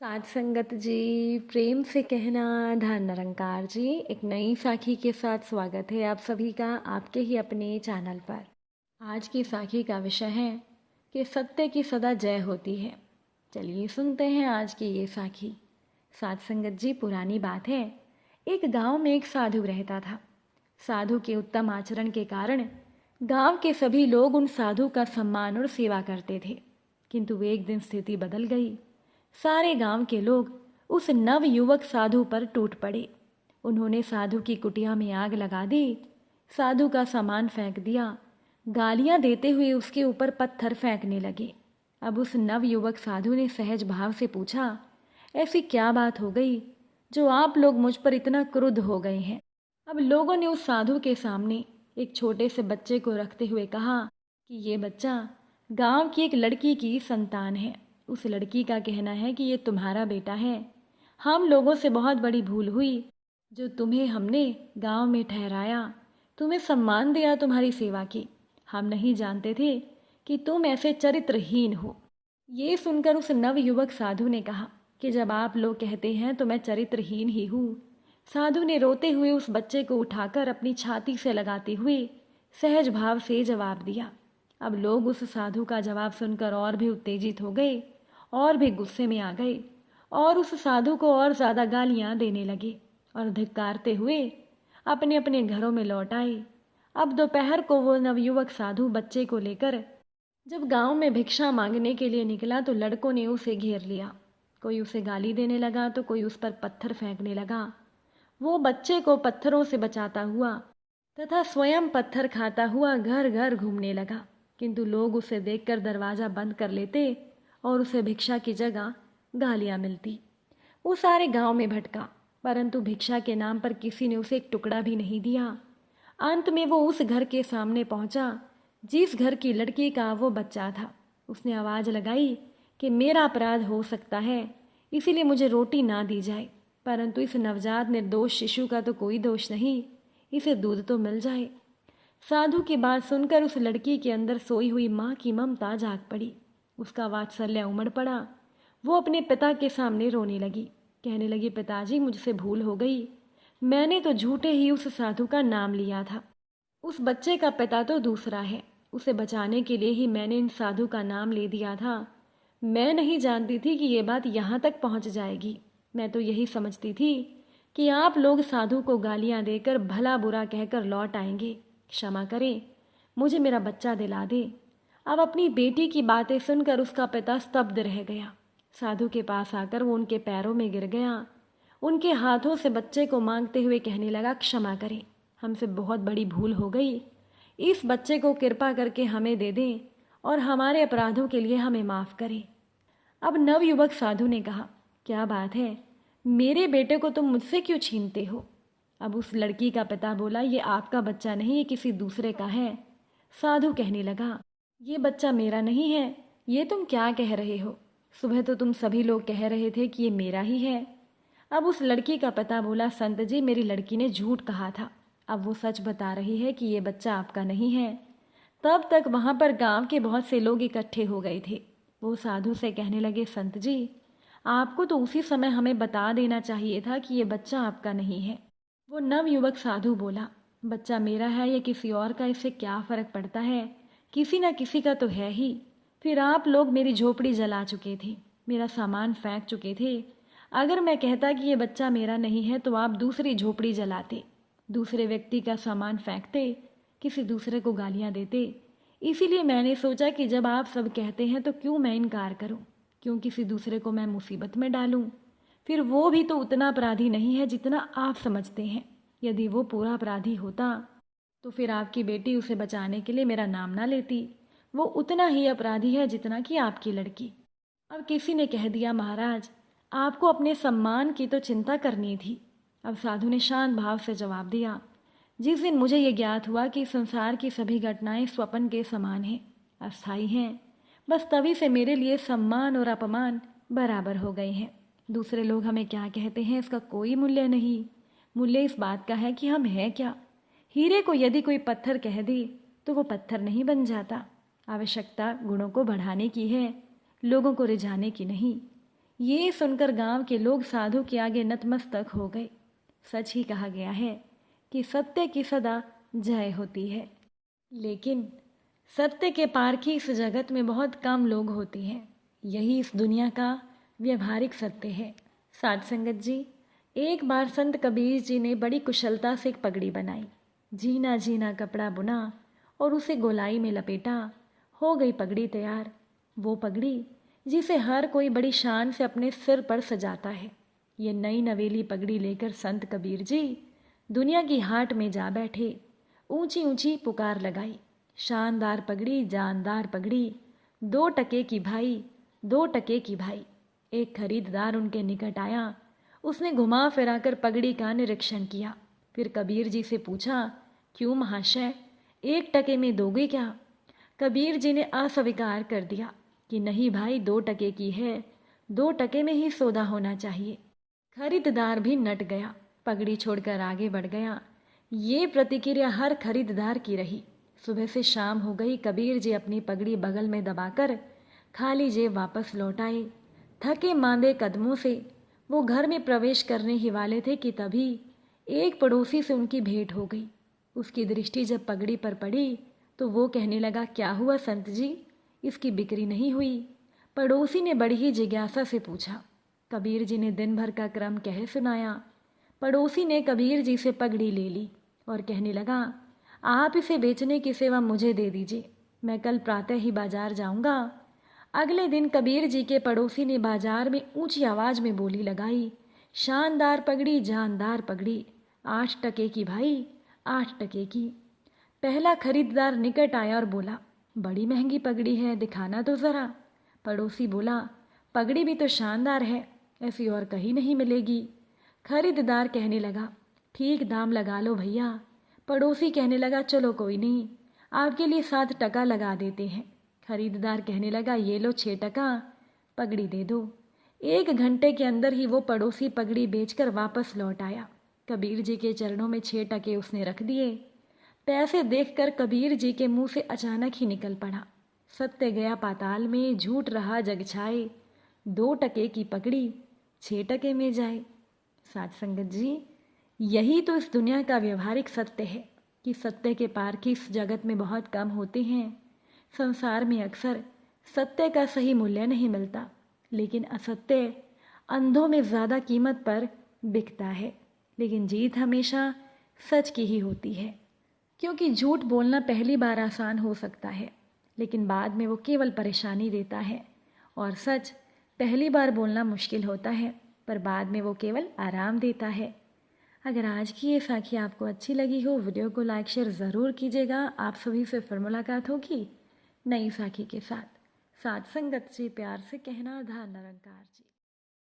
साध संगत जी, प्रेम से कहना धन निरंकार जी। एक नई साखी के साथ स्वागत है आप सभी का आपके ही अपने चैनल पर। आज की साखी का विषय है कि सत्य की सदा जय होती है। चलिए सुनते हैं आज की ये साखी। साध संगत जी, पुरानी बात है, एक गांव में एक साधु रहता था। साधु के उत्तम आचरण के कारण गांव के सभी लोग उन साधु का सम्मान और सेवा करते थे। किंतु एक दिन स्थिति बदल गई। सारे गांव के लोग उस नव युवक साधु पर टूट पड़े। उन्होंने साधु की कुटिया में आग लगा दी, साधु का सामान फेंक दिया, गालियां देते हुए उसके ऊपर पत्थर फेंकने लगे। अब उस नव युवक साधु ने सहज भाव से पूछा, ऐसी क्या बात हो गई जो आप लोग मुझ पर इतना क्रुद्ध हो गए हैं। अब लोगों ने उस साधु के सामने एक छोटे से बच्चे को रखते हुए कहा कि ये बच्चा गांव की एक लड़की की संतान है। उस लड़की का कहना है कि ये तुम्हारा बेटा है। हम लोगों से बहुत बड़ी भूल हुई जो तुम्हें हमने गांव में ठहराया, तुम्हें सम्मान दिया, तुम्हारी सेवा की। हम नहीं जानते थे कि तुम ऐसे चरित्रहीन हो। ये सुनकर उस नव युवक साधु ने कहा कि जब आप लोग कहते हैं तो मैं चरित्रहीन ही हूँ। साधु ने रोते हुए उस बच्चे को उठाकर अपनी छाती से लगाते हुए सहज भाव से जवाब दिया। अब लोग उस साधु का जवाब सुनकर और भी उत्तेजित हो गए और भी गुस्से में आ गए और उस साधु को और ज़्यादा गालियां देने लगे और धिक्कारते हुए अपने अपने घरों में लौट आए। अब दोपहर को वो नवयुवक साधु बच्चे को लेकर जब गांव में भिक्षा मांगने के लिए निकला तो लड़कों ने उसे घेर लिया। कोई उसे गाली देने लगा तो कोई उस पर पत्थर फेंकने लगा। वो बच्चे को पत्थरों से बचाता हुआ तथा स्वयं पत्थर खाता हुआ घर घर घूमने लगा। किंतु लोग उसे देखकर दरवाज़ा बंद कर लेते और उसे भिक्षा की जगह गालियां मिलती। वो सारे गांव में भटका, परंतु भिक्षा के नाम पर किसी ने उसे एक टुकड़ा भी नहीं दिया। अंत में वो उस घर के सामने पहुंचा जिस घर की लड़की का वो बच्चा था। उसने आवाज़ लगाई कि मेरा अपराध हो सकता है, इसीलिए मुझे रोटी ना दी जाए, परंतु इस नवजात निर्दोष शिशु का तो कोई दोष नहीं, इसे दूध तो मिल जाए। साधु की बात सुनकर उस लड़की के अंदर सोई हुई माँ की ममता जाग पड़ी। उसका वात्सल्य उमड़ पड़ा। वो अपने पिता के सामने रोने लगी, कहने लगी, पिताजी मुझसे भूल हो गई, मैंने तो झूठे ही उस साधु का नाम लिया था। उस बच्चे का पिता तो दूसरा है, उसे बचाने के लिए ही मैंने इन साधु का नाम ले दिया था। मैं नहीं जानती थी कि ये बात यहाँ तक पहुँच जाएगी। मैं तो यही समझती थी कि आप लोग साधु को गालियाँ देकर भला बुरा कहकर लौट आएंगे। क्षमा करें, मुझे मेरा बच्चा दिला दे। अब अपनी बेटी की बातें सुनकर उसका पिता स्तब्ध रह गया। साधु के पास आकर वो उनके पैरों में गिर गया, उनके हाथों से बच्चे को मांगते हुए कहने लगा, क्षमा करें, हमसे बहुत बड़ी भूल हो गई। इस बच्चे को कृपा करके हमें दे दें और हमारे अपराधों के लिए हमें माफ़ करें। अब नवयुवक साधु ने कहा, क्या बात है, मेरे बेटे को तुम मुझसे क्यों छीनते हो। अब उस लड़की का पिता बोला, ये आपका बच्चा नहीं, ये किसी दूसरे का है। साधु कहने लगा, ये बच्चा मेरा नहीं है, ये तुम क्या कह रहे हो। सुबह तो तुम सभी लोग कह रहे थे कि ये मेरा ही है। अब उस लड़की का पिता बोला, संत जी मेरी लड़की ने झूठ कहा था, अब वो सच बता रही है कि ये बच्चा आपका नहीं है। तब तक वहाँ पर गांव के बहुत से लोग इकट्ठे हो गए थे। वो साधु से कहने लगे, संत जी आपको तो उसी समय हमें बता देना चाहिए था कि ये बच्चा आपका नहीं है। वो नवयुवक साधु बोला, बच्चा मेरा है या किसी और का, इससे क्या फ़र्क पड़ता है, किसी ना किसी का तो है ही। फिर आप लोग मेरी झोपड़ी जला चुके थे, मेरा सामान फेंक चुके थे। अगर मैं कहता कि ये बच्चा मेरा नहीं है तो आप दूसरी झोपड़ी जलाते, दूसरे व्यक्ति का सामान फेंकते, किसी दूसरे को गालियाँ देते। इसीलिए मैंने सोचा कि जब आप सब कहते हैं तो क्यों मैं इनकार करूं, क्यों किसी दूसरे को मैं मुसीबत में डालूं। फिर वो भी तो उतना अपराधी नहीं है जितना आप समझते हैं। यदि वो पूरा अपराधी होता तो फिर आपकी बेटी उसे बचाने के लिए मेरा नाम ना लेती। वो उतना ही अपराधी है जितना कि आपकी लड़की। अब किसी ने कह दिया, महाराज आपको अपने सम्मान की तो चिंता करनी थी। अब साधु ने शांत भाव से जवाब दिया, जिस दिन मुझे ये ज्ञात हुआ कि संसार की सभी घटनाएं स्वप्न के समान हैं, अस्थायी हैं, बस तभी से मेरे लिए सम्मान और अपमान बराबर हो गए हैं। दूसरे लोग हमें क्या कहते हैं इसका कोई मूल्य नहीं। मूल्य इस बात का है कि हम हैं क्या। हीरे को यदि कोई पत्थर कह दे तो वो पत्थर नहीं बन जाता। आवश्यकता गुणों को बढ़ाने की है, लोगों को रिझाने की नहीं। ये सुनकर गांव के लोग साधु के आगे नतमस्तक हो गए। सच ही कहा गया है कि सत्य की सदा जय होती है, लेकिन सत्य के पारखी इस जगत में बहुत कम लोग होते हैं। यही इस दुनिया का व्यवहारिक सत्य है। साध संगत जी, एक बार संत कबीर जी ने बड़ी कुशलता से एक पगड़ी बनाई, जीना जीना कपड़ा बुना और उसे गोलाई में लपेटा। हो गई पगड़ी तैयार। वो पगड़ी जिसे हर कोई बड़ी शान से अपने सिर पर सजाता है। ये नई नवेली पगड़ी लेकर संत कबीर जी दुनिया की हाट में जा बैठे। ऊंची ऊंची पुकार लगाई, शानदार पगड़ी, जानदार पगड़ी, 2 टके की भाई, 2 टके की भाई। एक खरीददार उनके निकट आया। उसने घुमा फिराकर पगड़ी का निरीक्षण किया, फिर कबीर जी से पूछा, क्यों महाशय, 1 टके में दोगे क्या? कबीर जी ने अस्वीकार कर दिया कि नहीं भाई, 2 टके की है, 2 टके में ही सौदा होना चाहिए। खरीददार भी नट गया, पगड़ी छोड़कर आगे बढ़ गया। ये प्रतिक्रिया हर खरीददार की रही। सुबह से शाम हो गई। कबीर जी अपनी पगड़ी बगल में दबाकर खाली जेब वापस लौट आए। थके मांदे कदमों से वो घर में प्रवेश करने ही वाले थे कि तभी एक पड़ोसी से उनकी भेंट हो गई। उसकी दृष्टि जब पगड़ी पर पड़ी तो वो कहने लगा, क्या हुआ संत जी, इसकी बिक्री नहीं हुई? पड़ोसी ने बड़ी ही जिज्ञासा से पूछा। कबीर जी ने दिन भर का क्रम कह सुनाया। पड़ोसी ने कबीर जी से पगड़ी ले ली और कहने लगा, आप इसे बेचने की सेवा मुझे दे दीजिए, मैं कल प्रातः ही बाजार जाऊंगा। अगले दिन कबीर जी के पड़ोसी ने बाजार में ऊंची आवाज में बोली लगाई, शानदार पगड़ी, जानदार पगड़ी, 8 टके की भाई, 8 टके की। पहला खरीददार निकट आया और बोला, बड़ी महंगी पगड़ी है, दिखाना तो ज़रा। पड़ोसी बोला, पगड़ी भी तो शानदार है, ऐसी और कहीं नहीं मिलेगी। खरीददार कहने लगा, ठीक दाम लगा लो भैया। पड़ोसी कहने लगा, चलो कोई नहीं, आपके लिए 7 टका लगा देते हैं। खरीददार कहने लगा, ये लो 6 टका, पगड़ी दे दो। 1 घंटे के अंदर ही वो पड़ोसी पगड़ी बेचकर वापस लौट आया। कबीर जी के चरणों में 6 टके उसने रख दिए। पैसे देखकर कबीर जी के मुंह से अचानक ही निकल पड़ा, सत्य गया पाताल में, झूठ रहा जग छाए, 2 टके की पगड़ी 6 टके में जाए। साथ संगत जी, यही तो इस दुनिया का व्यवहारिक सत्य है कि सत्य के पारखी इस जगत में बहुत कम होते हैं। संसार में अक्सर सत्य का सही मूल्य नहीं मिलता, लेकिन असत्य अंधों में ज़्यादा कीमत पर बिकता है। लेकिन जीत हमेशा सच की ही होती है, क्योंकि झूठ बोलना पहली बार आसान हो सकता है, लेकिन बाद में वो केवल परेशानी देता है। और सच पहली बार बोलना मुश्किल होता है, पर बाद में वो केवल आराम देता है। अगर आज की ये साखी आपको अच्छी लगी हो, वीडियो को लाइक शेयर ज़रूर कीजिएगा। आप सभी से फिर मुलाकात होगी नई साखी के साथ। साथ संगत से प्यार से कहना, धन निरंकार जी।